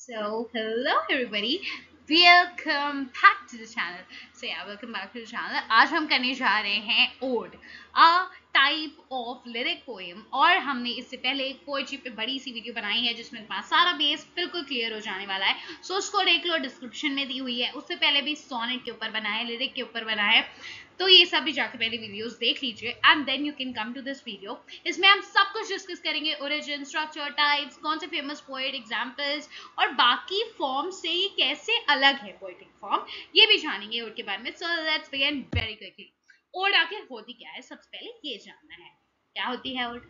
So, hello everybody. Welcome back to the channel. So yeah, welcome back to the channel. आज हम करने जा रहे हैं odd, a type of lyric poem. और हमने इससे पहले एक पोएट्री पे बड़ी सी वीडियो बनाई है जिसमें तुम्हारा सारा बेस बिल्कुल क्लियर हो जाने वाला है. सो उसको देख लो, डिस्क्रिप्शन में दी हुई है. उससे पहले भी सोनेट के ऊपर बना है, लिरिक के ऊपर बना है, तो ये सब भी जाके पहले वीडियोस देख लीजिए and then you can come to this video. इसमें हम सब कुछ डिस्कस करेंगे, ओरिजिन, स्ट्रक्चर, टाइप्स, कौन से फेमस पोएट, एग्जांपल्स और बाकी फॉर्म से ये कैसे अलग है पोएटिक फॉर्म, ये भी जानेंगे ओड के बारे में. So let's begin very quickly. Ode आखिर होती क्या है, सबसे पहले ये जानना है. क्या होती है ओड?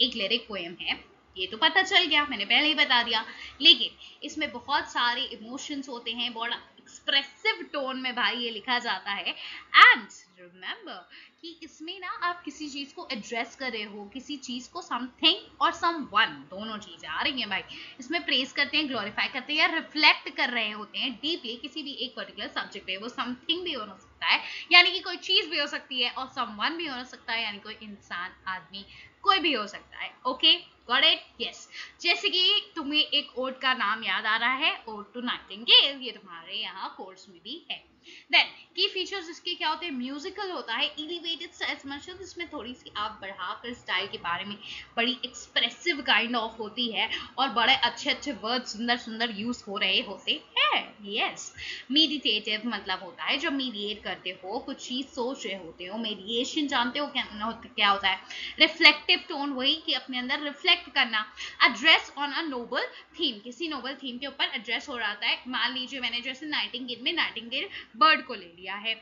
एक लिरिक पोएम है, ये तो पता चल गया, मैंने पहले ही बता दिया. लेकिन इसमें बहुत सारे इमोशंस होते हैं, बड़ा एक्सप्रेसिव टोन में भाई ये लिखा जाता है. एंड रिमेंबर कि इसमें ना आप किसी चीज को एड्रेस कर रहे हो, किसी चीज को, समथिंग और समवन, दोनों चीजें आ रही हैं भाई. इसमें प्रेज करते हैं, ग्लोरीफाई करते हैं या रिफ्लेक्ट कर रहे होते हैं डीपली किसी भी एक पर्टिकुलर सब्जेक्ट पे. वो समथिंग भी हो सकता है, यानी कि कोई चीज भी हो सकती है, और समवन भी हो सकता है, यानी कोई इंसान, आदमी, कोई भी हो सकता है. Okay, got it? यस. जैसे कि तुम्हें एक ओड का नाम याद आ रहा है, ओड टू नाइटिंगेल, ये तुम्हारे यहाँ कोर्स में भी है. देन की फीचर्स इसके क्या होते हैं? म्यूजिकल होता है, एलिवेटेड स्टाइल, मतलब इसमें थोड़ी सी आप बढ़ाकर स्टाइल के बारे में, बड़ी एक्सप्रेसिव काइंड ऑफ होती है और बड़े अच्छे अच्छे वर्ड सुंदर सुंदर यूज हो रहे होते हैं. यस. मेडिटेटिव मतलब होता है जब मीडिएट करते हो, कुछ चीज सोच रहे होते हो. मेडिएशन जानते हो क्या होता है? रिफ्लेक्टिव टोन, वही कि अपने अंदर रिफ्लेक्ट करना. Address on a Nobel theme, किसी नोबल थीम के ऊपर एड्रेस हो रहा है. मान लीजिए मैंने जैसे नाइटिंगेल में नाइटिंगेल बर्ड को ले लिया है,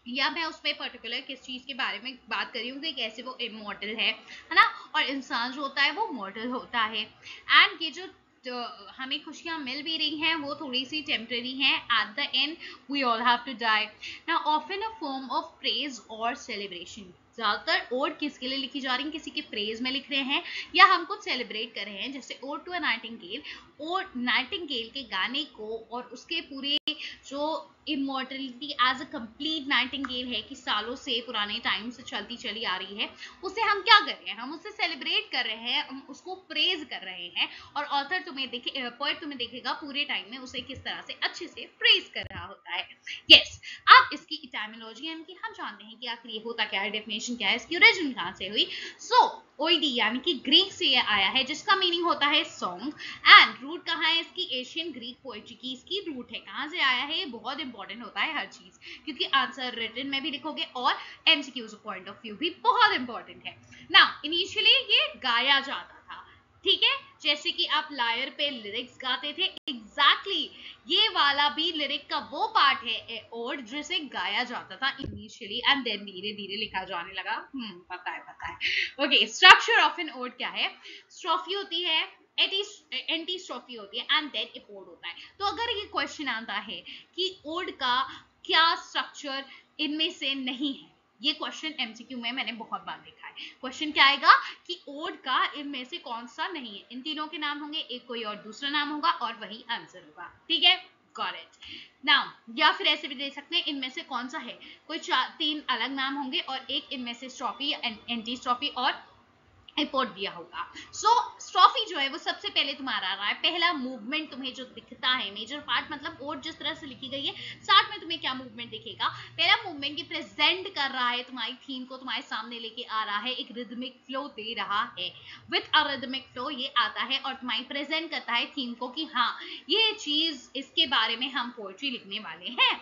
या मैं उसमें पर्टिकुलर किस चीज के बारे में बात कर रही हूँ कि कैसे वो इमॉर्टल है ना, और इंसान जो होता है वो मॉर्टल होता है. एंड ये जो हमें खुशियां मिल भी रही हैं वो थोड़ी सी टेम्पररी हैं. At the end we all have to die. Now often a form of praise और सेलिब्रेशन. ज्यादातर ओड किसके लिए लिखी जा रही है? किसी के प्रेज में लिख रहे हैं या हम कुछ सेलिब्रेट कर रहे हैं. जैसे ode to a nightingale, ode nightingale के गाने को और उसके पूरे जो immortality as a complete nightingale है कि सालों से, पुराने टाइम से चलती चली आ रही है, उसे हम क्या कर रहे हैं? हम उसे सेलिब्रेट कर रहे हैं, हम उसको प्रेज कर रहे हैं. और ऑथर तुम्हें देखे, पोएट तुम्हें देखेगा पूरे टाइम में उसे किस तरह से अच्छे से प्रेज कर रहा होता है. यस. अब इसकी इटाइमोलॉजी यानी कि हम जानते हैं कि आखिर ये होता क्या है, डेफिनेशन क्या है, इसकी ओरिजिन कहाँ से हुई. सो ओइडी यानी कि ग्रीक से ये आया है, जिसका मीनिंग होता है सॉन्ग. एंड रूट कहाँ है इसकी? एशियन ग्रीक पोएट्री की इसकी रूट है. कहाँ से आया है? ये बहुत इंपॉर्टेंट होता है हर चीज, क्योंकि आंसर रिटन में भी लिखोगे और एमसीक्यूज पॉइंट ऑफ व्यू भी बहुत इंपॉर्टेंट है. नाउ इनिशियली ये गाया जाता था, ठीक है, जैसे कि आप लायर पे लिरिक्स गाते थे, एग्जैक्टली ये वाला भी लिरिक का वो पार्ट है ओड जिसे गाया जाता था इनिशियली एंड देन धीरे धीरे लिखा जाने लगा. पता है. Okay, structure of an ode क्या है? स्ट्रोफी होती है, एंटी स्ट्रोफी होती है एंड देन एपोड होता है. तो अगर ये क्वेश्चन आता है कि ओड का क्या स्ट्रक्चर इनमें से नहीं है, ये क्वेश्चन एमसीक्यू में मैंने बहुत बार देखा है. क्वेश्चन क्या आएगा कि ओड का इनमें से कौन सा नहीं है? इन तीनों के नाम होंगे, एक कोई और दूसरा नाम होगा और वही आंसर होगा. ठीक है, गॉट इट. नाउ या फिर ऐसे भी दे सकते हैं, इनमें से कौन सा है, कोई तीन अलग नाम होंगे और एक इनमें से स्ट्रोफी या एंटी स्ट्रोफी और एपोर्ट दिया होगा. सो स्ट्रोफी जो है वो सबसे पहले तुम्हारा आ रहा है. पहला मूवमेंट तुम्हें जो दिखता है, मेजर पार्ट मतलब ओड जिस तरह से लिखी गई है, साथ में तुम्हें क्या मूवमेंट दिखेगा? पहला मूवमेंट ये प्रेजेंट कर रहा है, तुम्हारी थीम को तुम्हारे सामने लेके आ रहा है, एक रिदमिक फ्लो दे रहा है. विथ अ रिदमिक फ्लो ये आता है और तुम्हारी प्रेजेंट करता है थीम को कि हाँ ये चीज, इसके बारे में हम पोएट्री लिखने वाले हैं.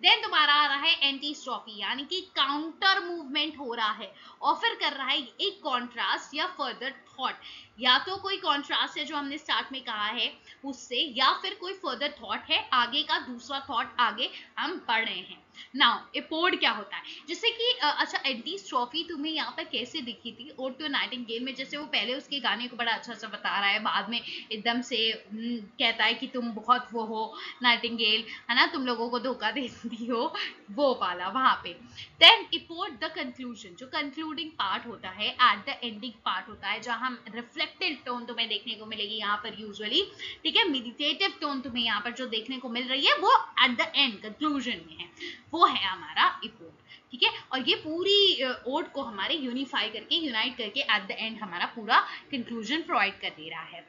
देन तुम्हारा आ रहा है एंटी स्ट्रोफी, यानी कि काउंटर मूवमेंट हो रहा है, ऑफर कर रहा है एक कॉन्ट्रास्ट या फर्दर थॉट. या तो कोई कॉन्ट्रास्ट है जो हमने स्टार्ट में कहा है उससे, या फिर कोई फर्दर थॉट है, आगे का दूसरा थॉट आगे हम पढ़ रहे हैं. नाउ एपोड क्या होता है? जैसे कि अच्छा, एंटी स्ट्रोफी तुम्हें यहाँ पर कैसे दिखी थी ओड टू नाइटिंगेल में? जैसे वो पहले उसके गाने को बड़ा अच्छा सा बता रहा है, बाद में एकदम से कहता है कि तुम बहुत वो हो नाइटिंगेल, है ना, तुम लोगों को धोखा देती हो, वो वाला वहां पे. देन एपोड द कंक्लूजन, जो कंक्लूडिंग पार्ट होता है, एट द एंडिंग पार्ट होता है, जहां रिफ्लेक्टेड टोन तुम्हें देखने को मिलेगी यहाँ पर यूजुअली. ठीक है, मेडिटेटिव टोन तुम्हें यहाँ पर जो देखने को मिल रही है वो एट द एंड कंक्लूजन में है, वो है हमारा एपोड. ठीक है, और ये पूरी ओड को हमारे यूनिफाई करके, यूनाइट करके एट द एंड हमारा पूरा कंक्लूजन प्रोवाइड कर दे रहा है.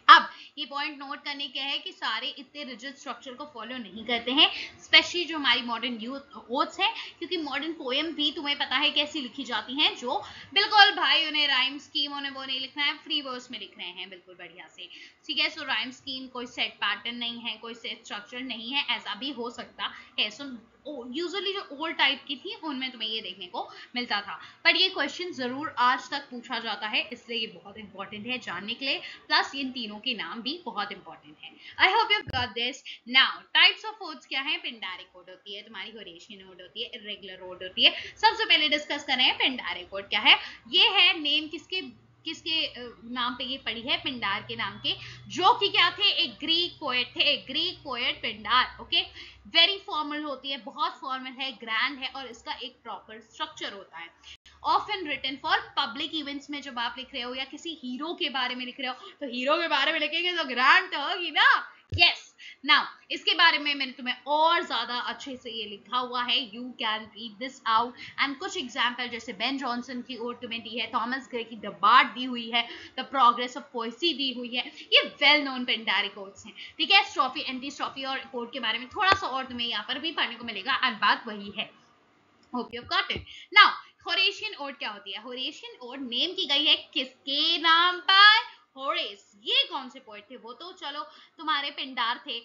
अब ये पॉइंट नोट करने के है कि सारे इतने रिजिड स्ट्रक्चर को फॉलो नहीं करते हैं, स्पेशली जो हमारी मॉडर्न ओथ्स है, क्योंकि मॉडर्न पोएम भी तुम्हें पता है कैसी लिखी जाती हैं, जो बिल्कुल भाई उन्हें राइम स्कीम उन्हें वो नहीं लिखना है, फ्री वर्स में लिख रहे हैं बिल्कुल बढ़िया से, ठीक है। सो राइम स्कीम कोई सेट पैटर्न नहीं है, कोई सेट स्ट्रक्चर नहीं है, ऐसा भी हो सकता है। सो यूजुअली जो ओल्ड टाइप की थी उनमें तुम्हें ये देखने को मिलता था, पर ये क्वेश्चन जरूर आज तक पूछा जाता है, इसलिए ये बहुत इंपॉर्टेंट है जानने के लिए, प्लस इन तीनों के नाम भी बहुत इंपॉर्टेंट है। I hope you got this. Now types of odds क्या है? पिंडारिक ओड होती है, तुम्हारी होरेशियन ओड होती है, इर्रेगुलर ओड होती है। सबसे पहले डिस्कस कर रहे हैं पिंडारिक ओड क्या है। ये है नेम किसके किसके नाम पे ये पड़ी है? पिंडार के नाम के, जो कि क्या थे? एक ग्रीक पोएट थे, एक Greek poet Pindar. Okay, very formal होती है, बहुत फॉर्मल है, ग्रैंड है, और इसका एक प्रॉपर स्ट्रक्चर होता है। Often written for public events में जब आप लिख रहे हो या किसी हीरो के बारे में लिख रहे हो, तो हीरो के बारे में लिखेंगे तो ग्रैंड तो होगी ना। यस, नाउ इसके बारे में मैंने तुम्हें और ज्यादा अच्छे से ये लिखा हुआ है, you can read this out. And कुछ एग्जाम्पल जैसे बेन जॉनसन की ओड तुम्हें दी है, थॉमस ग्रे की द बार्ड दी हुई है, द प्रोग्रेस ऑफ पोएसी दी हुई है, ये वेल नोन पिंडारिक ओड्स हैं, ठीक है। स्ट्रॉफी, एंटी स्ट्रॉफी और कोड के बारे में थोड़ा सा और तुम्हें यहाँ पर भी पढ़ने को मिलेगा, एंड बात वही है। Hope you got it. Now Horatian ode क्या होती है? होरेशियन ओड नेम की गई है किसके नाम पर? होरेस। ये कौन से पोएट थे? वो तो चलो तुम्हारे पिंडार थे,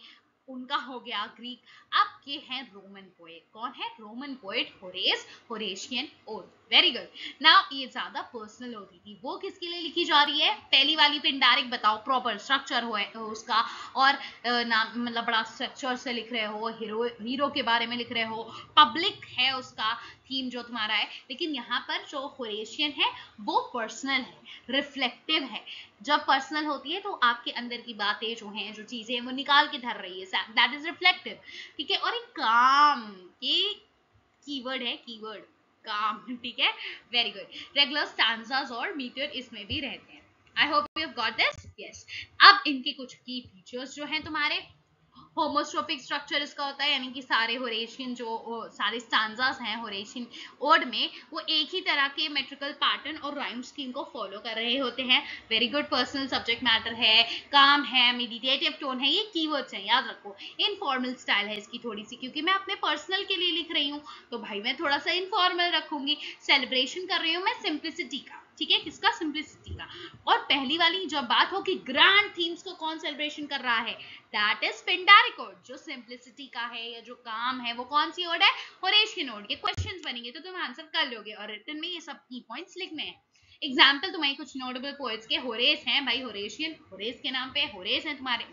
उनका हो गया ग्रीक। अब ये है रोमन पोएट। कौन है? Roman poet Horace, Horatian ode. Very good. Now ये ज्यादा पर्सनल होती थी, वो किसके लिए लिखी जा रही है? पहली वाली पिंडारिक बताओ, प्रॉपर स्ट्रक्चर हो उसका, और नाम मतलब बड़ा स्ट्रक्चर से लिख रहे हो, हीरो के बारे में लिख रहे हो, पब्लिक है उसका थीम जो तुम्हारा है। लेकिन यहाँ पर जो होरेशियन है वो पर्सनल है, रिफ्लेक्टिव है। जब पर्सनल होती है तो आपके अंदर की बातें जो हैं, जो चीजें हैं, वो निकाल के धर रही है, दैट इज रिफ्लेक्टिव, ठीक है। और एक काम, ये कीवर्ड है, कीवर्ड काम, ठीक है। Very good. रेगुलर स्टैंजास और मीटर इसमें भी रहते हैं। I hope you have got this. Yes, अब इनके कुछ की फीचर्स जो हैं तुम्हारे, होमोस्ट्रोपिक स्ट्रक्चर इसका होता है, यानी कि सारे होरेशियन जो सारे स्टांजास हैं होरेशियन ओड में, वो एक ही तरह के मेट्रिकल पैटर्न और राइम स्कीम को फॉलो कर रहे होते हैं। Very good. Personal subject matter है, काम है, मेडिटेटिव टोन है, ये कीवर्ड्स हैं, याद रखो। इनफॉर्मल स्टाइल है इसकी थोड़ी सी, क्योंकि मैं अपने पर्सनल के लिए लिख रही हूँ, तो भाई मैं थोड़ा सा इनफॉर्मल रखूंगी। सेलिब्रेशन कर रही हूँ मैं सिंप्लिसिटी का, ठीक है। किसका? सिंप्लिसिटी का। और पहली वाली जब बात हो कि ग्रैंड थीम्स को कौन सेलिब्रेशन कर रहा है, दैट इज पिंडारिक ओड। जो सिंप्लिसिटी का है या जो काम है, वो कौन सी ओड है? Horatian ode. के क्वेश्चंस बनेंगे तो तुम आंसर कर लोगे, और रिटन में ये सब की पॉइंट्स लिखने हैं। एग्जाम्पल तुम्हारी कुछ नोटेबल पोएट्स के, होरेस हैं भाई, होरेशियन, होरेस के नाम पे होरेस हैं तुम्हारे।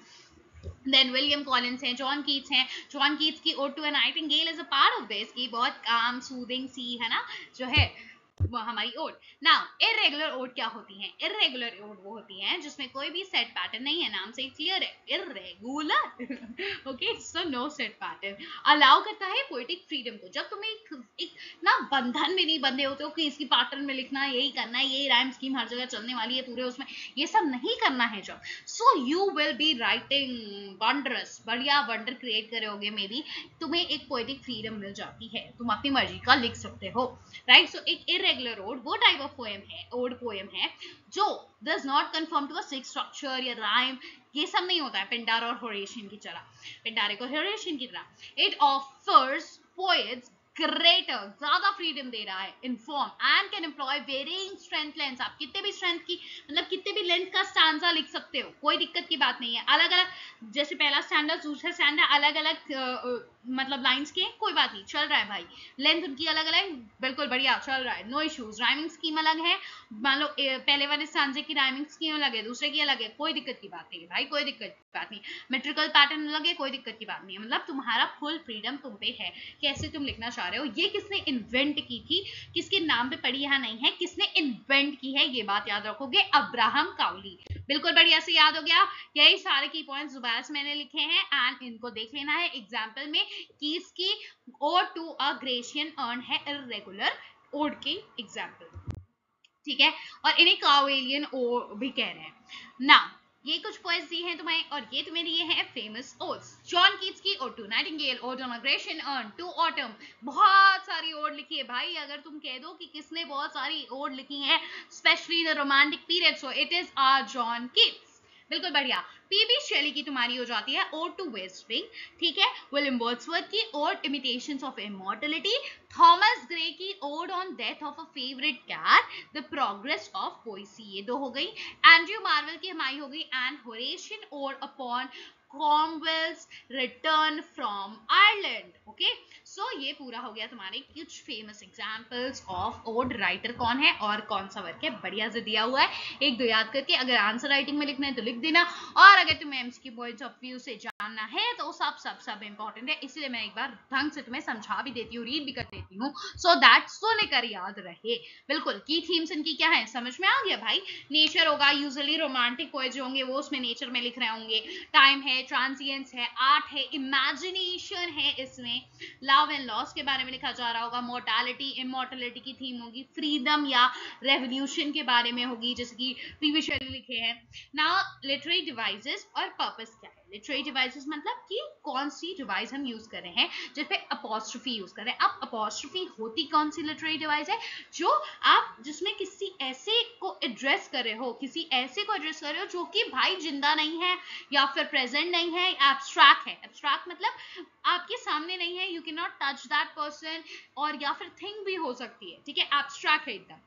देन विलियम कॉलिंस हैं, जॉन कीट्स हैं, जॉन कीट्स की ode to an nightingale is a part of this, की बहुत काम सूदिंग सी है ना जो है हमारी ओड। नाउ इरेगुलर ओड क्या होती हैं? इरेगुलर ओड वो होती हैं जिसमें कोई भी सेट पैटर्न नहीं है, नाम से क्लियर है, irregular. Okay, so no set pattern. Allow करता है पोएटिक फ्रीडम को। जब तुम एक ना बंधन में नहीं बंधे होते हो कि इसकी पैटर्न में लिखना है, यही करना है, यही राइम स्कीम हर जगह चलने वाली है पूरे उसमें, ये सब नहीं करना है जब, so you will be writing wondrous, बढ़िया वंडर क्रिएट करोगे, मे बी तुम्हें एक पोएटिक फ्रीडम मिल जाती है, तुम अपनी मर्जी का लिख सकते हो, राइट। सो एक इरेगुलर ओड वो टाइप ऑफ पोएम है, ओड पोएम है, जो does not conform to a fix structure या राइम, ये सब नहीं होता है पिंडार और होरेशियन की तरह, पिंडारिक और होरेशियन की तरह। इट ऑफर्स पोएट्स ग्रेटर, ज्यादा फ्रीडम दे रहा है, in form and can employ varying strength length. आप कितने भी स्ट्रेंथ की, मतलब कितने भी लेंथ का स्टैंजा लिख सकते हो, कोई दिक्कत की बात नहीं है। अलग अलग, जैसे पहला स्टैंडर्ड दूसरा स्टैंडर्ड अलग अलग मतलब लाइंस के, कोई बात नहीं, चल रहा है भाई, लेंथ उनकी अलग अलग, बिल्कुल बढ़िया चल रहा है, नो इश्यूज। राइमिंग स्कीम अलग है, मान लो पहले वाले स्टैंजे की राइमिंग स्कीम अलग है, दूसरे की अलग है, कोई दिक्कत की बात नहीं है भाई, कोई दिक्कत की बात नहीं। मेट्रिकल पैटर्न अलग है, कोई दिक्कत की बात नहीं है, मतलब तुम्हारा फुल फ्रीडम तुम पे है, कैसे तुम लिखना चाह रहे हो। ये किसने इन्वेंट की थी, किसके नाम पे पड़ी यहाँ नहीं है, किसने इन्वेंट की है, ये बात याद रखोगे, अब्राहम काउली। बिल्कुल बढ़िया से याद हो गया। यही सारे की पॉइंट्स दोबारा से मैंने लिखे हैं, एंड इनको देख लेना है एग्जाम्पल में कि इसकी ode to a Grecian urn है इरेगुलर ओड की एग्जाम्पल, ठीक है। और इन्हें कावेलियन ओड भी कह रहे हैं ना। ये कुछ पोएट्स दी हैं तुम्हें, और ये तुम्हें दिए हैं फेमस ओड्स। जॉन कीट्स की ode to nightingale, ode on a Grecian urn, to autumn, बहुत सारी ओड लिखी है भाई। अगर तुम कह दो कि किसने बहुत सारी ओड लिखी है, specially the romantic period, so it is are John Keats. बिल्कुल बढ़िया। पीबी शेली की तुम्हारी हो जाती है ओड टू वेस्ट विंग, ठीक है। विलियम वर्ड्सवर्थ की ode imitations of immortality, Thomas Gray की ode on death of a favourite cat, the progress of poesy, ये दो हो गई। एंड्रयू मार्वेल की हमारी हो गई an Horatian ode upon Cromwell's return from Ireland. Okay, so ये पूरा हो गया तुम्हारे कुछ famous examples of ode. Writer कौन है और कौन सा वर्क है, बढ़िया से दिया हुआ है, एक दो याद करके। अगर आंसर राइटिंग में लिखना है तो लिख देना, और अगर तुम्हें एमसीक्यू पॉइंट्स ऑफ व्यू से जानना है तो सब इंपॉर्टेंट है, इसलिए मैं एक बार ढंग से तुम्हें समझा भी देती हूँ, रीड भी कर देती हूँ, सो दैट सुनकर याद रहे। बिल्कुल, की थीम्स इनकी क्या है समझ में आ गया भाई। नेचर होगा, यूजुअली रोमांटिक पोएट जो होंगे वो उसमें नेचर में लिख रहे होंगे, टाइम है, ट्रांसिएंस है, आर्ट है, इमेजिनेशन है, इसमें लव एंड लॉस के बारे में लिखा जा रहा होगा, मोर्टालिटी इमॉर्टलिटी की थीम होगी, फ्रीडम या रेवोल्यूशन के बारे में होगी, जैसे कि पीवी शेली लिखे हैं ना। लिटरेरी डिवाइसेस और पर्पस क्या है। लिटरेरी डिवाइसेस मतलब कि कौन सी डिवाइस हम यूज कर रहे हैं, जैसे अपॉस्ट्रोफी यूज कर रहे हैं। अब अपॉस्ट्रोफी होती कौन सी लिटरेरी डिवाइस है, जो आप जिसमें किसी ऐसे को एड्रेस कर रहे हो, किसी ऐसे को एड्रेस कर रहे हो जो कि भाई जिंदा नहीं है या फिर प्रेजेंट नहीं है, एब्स्ट्रैक्ट है। एब्स्ट्रैक्ट मतलब आपके सामने नहीं है, you can not touch that person, और या फिर थिंग भी हो सकती है, ठीक है, एब्स्ट्रैक्ट है एकदम,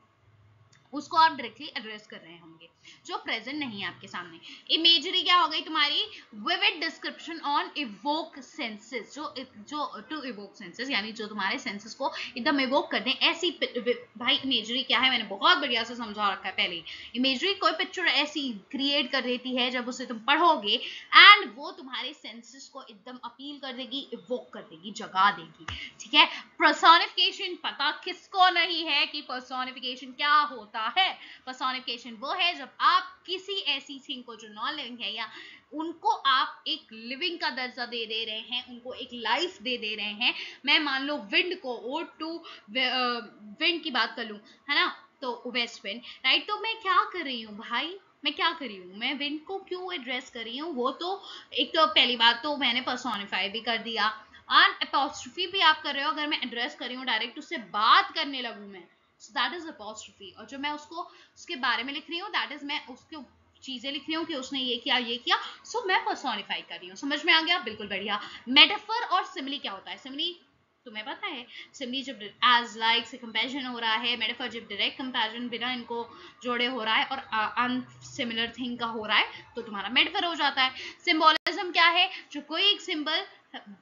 उसको आप डायरेक्टली एड्रेस कर रहे होंगे, जो प्रेजेंट नहीं है आपके सामने। इमेजरी क्या हो गई तुम्हारी, vivid description on evoke senses, जो टू इवोक सेंसेस, यानी जो तुम्हारे सेंसेस को एकदम इवोक कर दें, ऐसी भाई इमेजरी क्या है, मैंने बहुत बढ़िया से समझा रखा है पहले। इमेजरी कोई पिक्चर ऐसी क्रिएट कर देती है जब उसे तुम पढ़ोगे एंड वो तुम्हारे सेंसेस को एकदम अपील कर देगी, इवोक कर देगी, जगा देगी, ठीक है। पर्सोनिफिकेशन पता किसको नहीं है कि पर्सोनिफिकेशन क्या होता है। पर्सोनिफिकेशन वो है जब आप किसी ऐसी थिंग को जो नॉन लिविंग है या उनको आप एक लिविंग का दर्जा दे रहे हैं, उनको एक लाइफ दे रहे हैं। मैं मान लो विंड को ओड टू विंड की बात कर लूं, है ना, तो वेस्ट विंड, राइट। तो मैं क्या कर रही हूँ भाई, मैं क्या कर रही हूँ, मैं विंड को क्यों एड्रेस कर रही हूँ, वो तो एक तो पहली बात तो मैंने पर्सोनिफाई भी कर दिया, और अपॉस्ट्रोफी भी आप कर रहे हो, अगर मैं एड्रेस कर रही हूँ डायरेक्ट उससे बात करने लगूं मैं, so that is apostrophe। और जो मैं उसको उसके बारे में लिख रही हूँ, दैट इज मैं उसके चीजें लिख रही हूँ कि उसने ये किया, सो मैं पर्सोनिफाई कर रही हूँ। समझ में आ गया, बिल्कुल बढ़िया। मेटाफर और सिमिली क्या होता है, सिमिली तुम्हें पता है, सिमिली जब एज लाइक से कंपैरिजन हो रहा है, मेटाफर जब डायरेक्ट कंपैरिजन बिना इनको जोड़े हो रहा है और अनसिमिलर थिंग का हो रहा है, तो तुम्हारा मेटाफर हो जाता है। सिंबोलिज्म क्या है, जो कोई एक सिंबल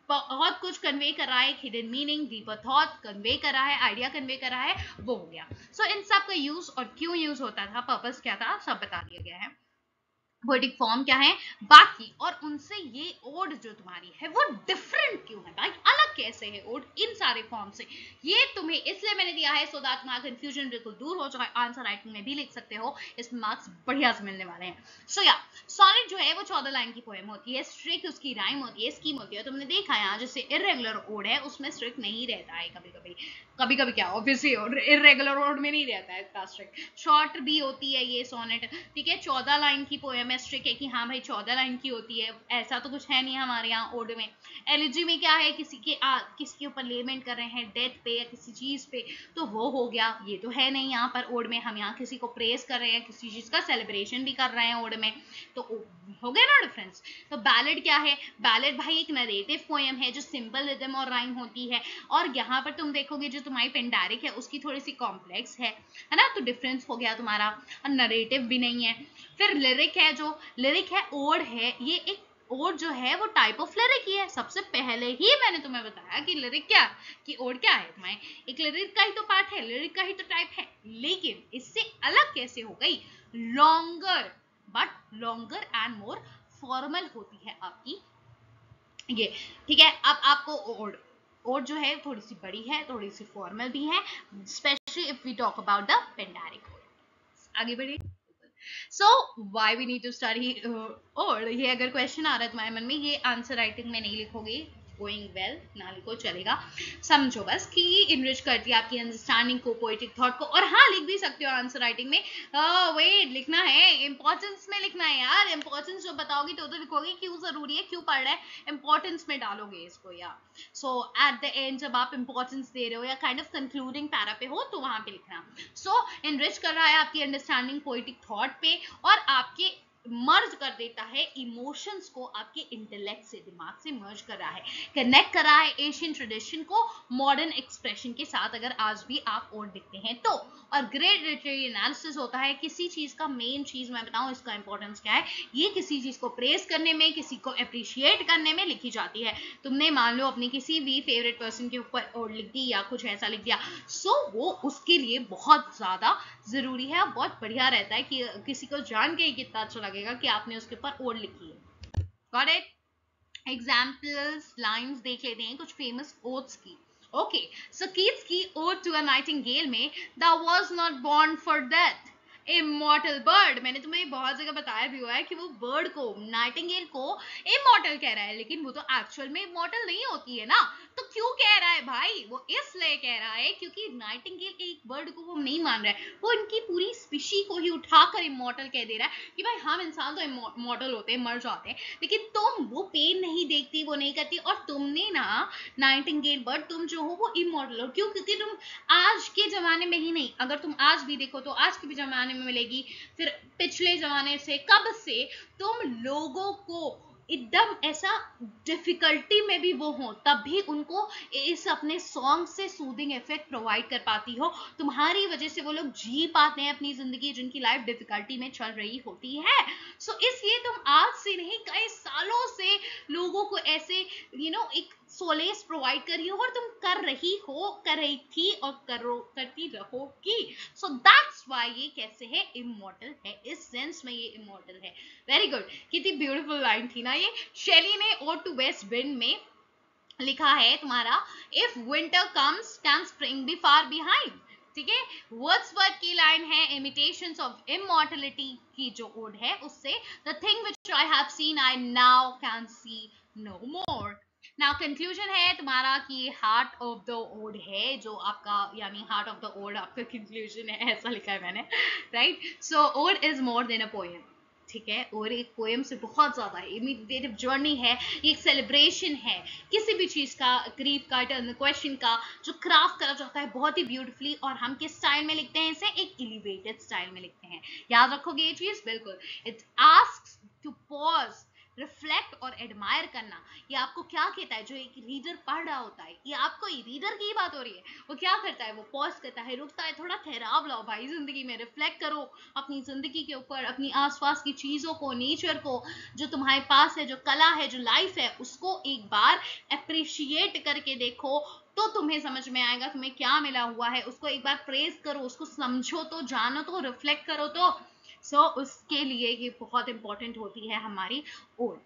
बहुत कुछ कन्वे कर रहा है, hidden meaning, deeper thought convey कर रहा है, आइडिया कन्वे कर रहा है, वो हो गया। सो इन सब का यूज और क्यों यूज होता था, पर्पस क्या था, सब बता दिया गया है। पोएटिक फॉर्म क्या है बाकी, और उनसे ये ओड जो तुम्हारी है वो डिफरेंट क्यों है भाई, अलग कैसे है ओड इन सारे फॉर्म से, ये तुम्हें इसलिए मैंने दिया है सो दैट तुम्हारा कंफ्यूजन बिल्कुल दूर हो जाए। आंसर राइटिंग में भी लिख सकते हो, इसमें मार्क्स बढ़िया से मिलने वाले हैं। सो या सॉनेट जो है वो 14 लाइन की पोएम होती है, स्ट्रिक उसकी राइम होती है, स्कीम होती है। तुमने देखा यहाँ जैसे इरेगुलर ओड है उसमें स्ट्रिक नहीं रहता है, कभी कभी क्या ऑब्वियसली इरेगुलर ओड में नहीं रहता है इसका स्ट्रिक, शॉर्ट भी होती है ये सोनेट, ठीक है। 14 लाइन की पोएम है, स्ट्रिक है कि हाँ भाई 14 लाइन की होती है, ऐसा तो कुछ है नहीं हमारे यहाँ ओड में। एलिजी में क्या है, किसी के ऊपर लेमेंट कर रहे हैं डेथ पे या किसी चीज पे, तो वो हो गया, ये तो है नहीं यहाँ पर ओड में। हम यहाँ किसी को प्रेस कर रहे हैं, किसी चीज का सेलिब्रेशन भी कर रहे हैं ओड में, तो हो गया ना डिफरेंस। तो बैलेड क्या है, बैलेड भाई एक नरेटिव पोएम है जो सिंपल रिदम और राइम होती है, और यहाँ पर तुम देखोगे जो तुम्हारी पेंडारिक है उसकी थोड़ी सी कॉम्प्लेक्स है ना, तो डिफरेंस हो गया तुम्हारा, और नरेटिव भी नहीं है। फिर लिरिक है, जो लिरिक है ओड है, ये एक ओड जो है वो टाइप ऑफ लिरिक ही है। सबसे पहले ही मैंने तुम्हें बताया कि लिरिक क्या, कि ओड क्या है, तुम्हें एक लिरिक का ही तो पार्ट है, लिरिक का ही तो टाइप है, लेकिन इससे अलग कैसे हो गई, longer, but longer and more formal होती है आपकी ये, ठीक है। अब आपको ओड जो है थोड़ी सी बड़ी है, थोड़ी सी फॉर्मल भी है, specially if we talk about the Pindaric ode. आगे बढ़े। So why we need to study, और ये अगर क्वेश्चन आ रहा है तुम्हारे मन में, ये आंसर राइटिंग में नहीं लिखोगे, गोइंग वेल ना लिखो चलेगा, समझो बस कि इनरिच करती है आपकी अंडरस्टैंडिंग को, पोएटिक थॉट को, और हाँ लिख भी सकते हो आंसर राइटिंग में, वेट लिखना है, इंपॉर्टेंस में लिखना है यार, इंपॉर्टेंस जो बताओगी तो लिखोगे, क्यों जरूरी है, क्यों पढ़ रहा है, इंपॉर्टेंस में डालोगे इसको यार। सो एट द एंड जब आप इंपॉर्टेंस दे रहे हो या काइंड ऑफ कंक्लूडिंग पैरा पे हो, तो वहां पे लिखना। सो इनरिच कर रहा है आपकी अंडरस्टैंडिंग पोएटिक थॉट पे और आपके मर्ज कर देता है इमोशंस को, आपके इंटेलेक्ट से, दिमाग से मर्ज कर रहा है, कनेक्ट कर रहा है एशियन ट्रेडिशन को मॉडर्न एक्सप्रेशन के साथ, अगर आज भी आप और दिखते हैं तो। और ग्रेट लिटरेरी एनालिसिस होता है किसी चीज का, मेन चीज मैं बताऊं इसका इंपॉर्टेंस क्या है, ये किसी चीज को प्रेस करने में, किसी को अप्रिशिएट करने में लिखी जाती है। तुमने मान लो अपनी किसी भी फेवरेट पर्सन के ऊपर और लिख दी या कुछ ऐसा लिख दिया, सो वो उसके लिए बहुत ज्यादा जरूरी है, बहुत बढ़िया रहता है कि किसी को जान के ही कितना अच्छा लगेगा कि आपने उसके ऊपर ओड लिखी है। Got it? एग्जाम्पल्स, लाइंस देख लेते हैं कुछ फेमस ओड्स की। ओके, सो कीट्स की ओड टू अ नाइटिंगेल में, the was not born for death, immortal bird. मैंने तुम्हें बहुत जगह बताया भी हुआ है कि वो बर्ड को, नाइटिंगेल को इमॉर्टल कह रहा है, लेकिन वो तो एक्चुअल में इमॉर्टल नहीं होती है ना। तो क्यों कह रहा है भाई? वो इसलिए कह रहा है क्योंकि नाइटिंगेल एक बर्ड को वो नहीं मान रहा है, वो इनकी पूरी स्पीशी को ही उठाकर इमॉर्टल कह दे रहा है कि भाई हम इंसान तो इमॉर्टल होते हैं, मर जाते हैं, लेकिन तुम वो पेन नहीं देखती, वो नहीं करती, और तुमने ना नाइटिंगेल बर्ड, तुम जो हो वो इमॉर्टल हो। क्यों? क्योंकि तुम आज के जमाने में ही नहीं, अगर तुम आज भी देखो तो आज के भी जमाने में मिलेगी, फिर पिछले जमाने से, कब से तुम लोगों को एकदम ऐसा डिफिकल्टी में भी वो हो, तब भी उनको इस अपने सॉन्ग से सूदिंग इफेक्ट प्रोवाइड कर पाती हो। तुम्हारी वजह से वो लोग जी पाते हैं अपनी जिंदगी, जिनकी लाइफ डिफिकल्टी में चल रही होती है। सो इसलिए तुम आज से नहीं, कई सालों से लोगों को ऐसे एक सोलेस प्रोवाइड कर रही हो, और तुम कर रही हो, कर रही थी, और करती रहोगी। सो दैट्स व्हाई ये कैसे है, इमॉर्टल है, इस सेंस में ये इमॉर्टल है। वेरी गुड, कितनी ब्यूटीफुल लाइन थी ना ये। शेली ने ओड टू वेस्ट विंड में लिखा है तुम्हारा, if winter comes can spring be far behind. ठीक है, वर्ड्सवर्थ की लाइन है, इमिटेशंस ऑफ इमॉर्टलिटी की जो ओड है उससे, the thing which I have seen I now can see no more. Now conclusion है तुम्हारा कि हार्ट ऑफ द ओड है जो आपका, यानी हार्ट ऑफ द ओड आपका कंक्लूजन है, ऐसा लिखा है मैंने, right? So ode is more than a poem, ठीक है, और एक पोएम से बहुत ज्यादा है, इमिटेटिव जर्नी है, एक सेलिब्रेशन है किसी भी चीज का, ग्रीफ का, इटर्नल क्वेश्चन का, जो क्राफ्ट करा जाता है बहुत ही ब्यूटीफुली। और हम किस स्टाइल में लिखते हैं इसे? एक एलिवेटेड स्टाइल में लिखते हैं। याद रखोगे ये चीज? बिल्कुल। It asks to pause, reflect और एडमायर करना। ये आपको क्या कहता है? जो एक रीडर पढ़ रहा होता है, ये आपको रीडर की बात हो रही है, वो क्या करता है? वो पॉज करता है, रुकता है, थोड़ा ठहराव लाओ भाई जिंदगी में, रिफ्लेक्ट करो अपनी जिंदगी के ऊपर, अपनी आसपास की चीजों को, नेचर को, जो तुम्हारे पास है, जो कला है, जो लाइफ है, उसको एक बार अप्रिशिएट करके देखो, तो तुम्हें समझ में आएगा तुम्हें क्या मिला हुआ है। उसको एक बार प्रेज करो, उसको समझो तो, जानो तो, रिफ्लेक्ट करो तो। उसके लिए ये बहुत इंपॉर्टेंट होती है हमारी ओर।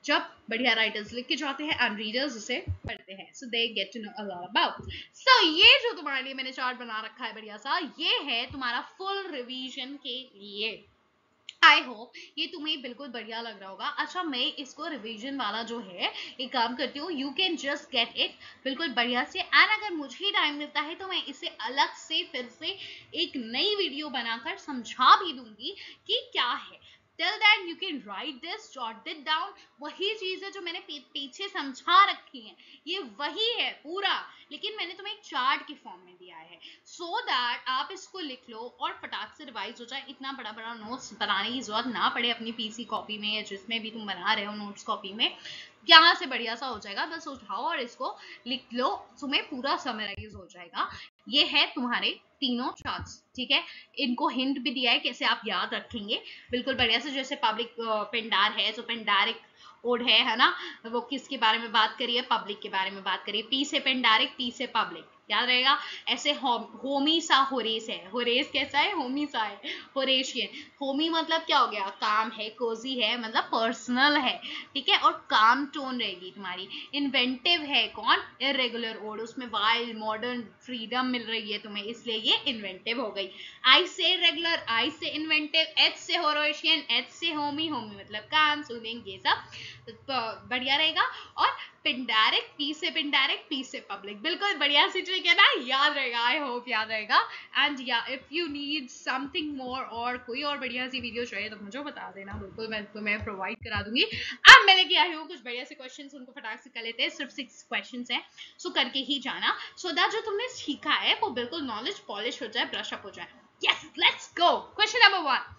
जब बढ़िया राइटर्स लिख के जाते हैं एंड रीडर्स उसे पढ़ते हैं, so they get to know a lot about. सो ये जो तुम्हारे लिए मैंने चार्ट बना रखा है बढ़िया सा, ये है तुम्हारा फुल रिवीजन के लिए। आई होप ये तुम्हें बिल्कुल बढ़िया लग रहा होगा। अच्छा, मैं इसको रिवीजन वाला जो है एक काम करती हूँ, you can just get it बिल्कुल बढ़िया से, एंड अगर मुझे टाइम मिलता है तो मैं इसे अलग से फिर से एक नई वीडियो बनाकर समझा भी दूंगी कि क्या है। Till that you can write this, jot it down. वही चीज है जो मैंने पीछे समझा रखी है, ये वही है पूरा, लेकिन मैंने तुम्हें एक चार्ट के फॉर्म में दिया है, सो दैट आप इसको लिख लो और फटाक से रिवाइज हो जाए। इतना बड़ा बड़ा नोट्स बनाने की जरूरत ना पड़े अपनी पीसी कॉपी में, या जिसमें भी तुम बना रहे हो नोट्स कॉपी में, यहाँ से बढ़िया सा हो जाएगा। बस उठाओ और इसको लिख लो, तुम्हें पूरा समराइज हो जाएगा। ये है तुम्हारे तीनों चार्ट्स, ठीक है। इनको हिंट भी दिया है कैसे आप याद रखेंगे बिल्कुल बढ़िया से। जैसे पब्लिक पिंडार है, जो पिंडारिक ओड है ना, वो किसके बारे में बात करिए? पब्लिक के बारे में बात करिए। पी से पिंडारिक, टी से पब्लिक, याद रहेगा। ऐसे होमी सा होरेस है, होरेस कैसा है? होमी सा है, होरेशियन। होमी मतलब क्या हो गया? काम है, कोजी है, मतलब पर्सनल है, ठीक है, और काम टोन रहेगी तुम्हारी। इन्वेंटिव है कौन? इरेगुलर ओड, उसमें वाइल्ड, मॉडर्न, फ्रीडम मिल रही है तुम्हें, इसलिए ये इन्वेंटिव हो गई। आई से रेगुलर, आई से इन्वेंटिव, एच से होरेशियन, एच से होमी, होमी मतलब काम, सूदिंग, ये सब बढ़िया रहेगा। और पिंडारिक, पी से पिंडारिक, पी से पब्लिक, बिल्कुल बढ़िया सी ट्रिक है ना, याद रहेगा। आई होप याद रहेगा। एंड या if you need something more, और कोई और बढ़िया सी वीडियो चाहिए तो मुझे बता देना, बिल्कुल मैं तुम्हें प्रोवाइड करा दूंगी। अब मैं लेके आई हूँ कुछ बढ़िया से क्वेश्चंस, उनको फटाक से कर लेते हैं। सिर्फ 6 क्वेश्चंस हैं, सो करके ही जाना, सो दैट जो तुमने सीखा है वो बिल्कुल नॉलेज पॉलिश हो जाए, ब्रश अप हो जाए। Yes, let's go. Question number 1,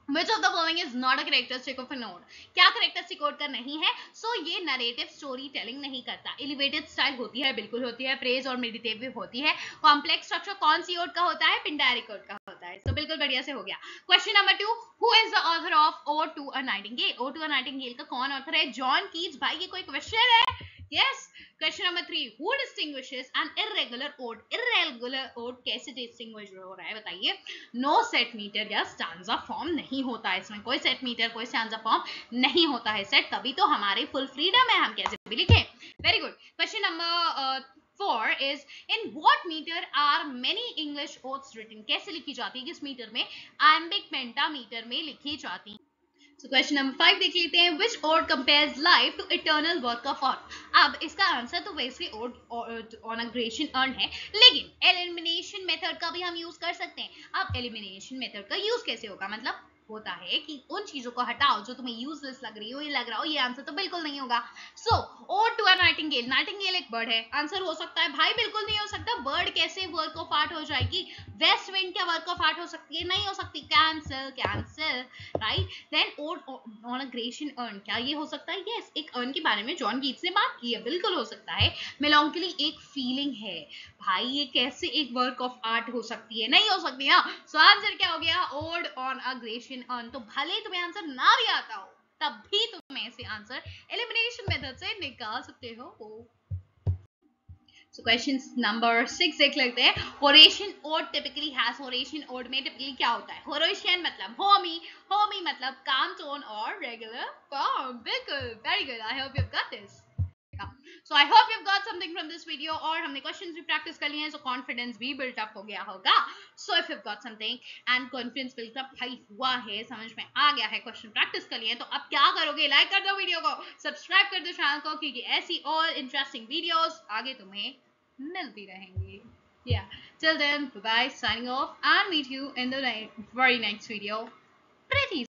Which of the following is not a characteristic of a ode? क्या characteristic ode का नहीं है? So ये narrative story telling नहीं करता. Elevated style होती है, बिल्कुल होती है. Praise और meditative होती है. Complex structure कौन सी ode का होता है? Pindaric ode का होता है. So बिल्कुल बढ़िया से हो गया. Question number 2. Who is the author of Ode to a Nightingale? Ode to a Nightingale का कौन author है? John Keats. भाई ये कोई question है? Yes. Question number 3. Who distinguishes an irregular ode? Irregular ode कैसे distinguish हो रहा है बताइए. नो सेट मीटर या स्टैंजा फॉर्म नहीं होता है इसमें. कोई सेट मीटर कोई स्टैंजा फॉर्म नहीं होता है सेट. तभी तो हमारे फुल फ्रीडम है, हम कैसे भी लिखें. Very good. Question number 4 is in what meter are many English odes written? कैसे लिखी जाती है, किस मीटर में? iambic pentameter में लिखी जाती है. So question number 5 देख लेते हैं. Which ode compares life to eternal work of art? अब इसका आंसर तो वैसे ode on a creation earn है, लेकिन एलिमिनेशन मेथड का भी हम यूज कर सकते हैं. अब एलिमिनेशन मेथड का यूज कैसे होगा, मतलब होता है कि उन चीजों को हटाओ जो तुम्हें यूजलेस लग रही हो, ये लग रहा हो, ये आंसर तो बिल्कुल नहीं होगा. So ode to a nightingale. Nightingale एक बर्ड है, आंसर हो सकता है भाई बिल्कुल नहीं हो सकता. बर्ड कैसे वर्क ऑफ आर्ट हो जाएगी? वेस्ट विंड क्या वर्क ऑफ आर्ट हो सकती है? नहीं हो सकती. Cancel cancel. Right. Then ode on a Grecian urn, क्या ये हो सकता है? यस, एक अर्न के बारे में जॉन कीट्स ने बात की है, बिल्कुल हो सकता है. मेलॉन्कली एक फीलिंग है. भाई ये कैसे एक वर्क ऑफ आर्ट हो सकती है? नहीं हो सकती ना. सो आंसर क्या हो गया? Odd on a Grecian earn. तो भले तुम्हें आंसर ना भी आता हो, तब भी तुम ऐसे आंसर एलिमिनेशन मेथड से निकाल सकते हो. So question number 6 देख लेते हैं. Horatian ode typically has. Horatian ode में typically क्या होता है? Horatian मतलब homey, homey मतलब calm tone और regular form. बिल्कुल, very good. I hope you've got this. So I hope you've got something from this video. और हमने questions भी practice कर लिए हैं, so confidence भी built up हो गया होगा. So if you've got something and confidence built up भाई हुआ है, समझ में आ गया है, question practice कर लिए हैं, तो अब क्या करोगे? लाइक कर दो वीडियो को, सब्सक्राइब कर दो चैनल को, क्योंकि ऐसी और इंटरेस्टिंग वीडियोस आगे तुम्हें मिलती रहेंगी. Yeah. Till then, bye bye, signing off, and meet you in the very next video pretty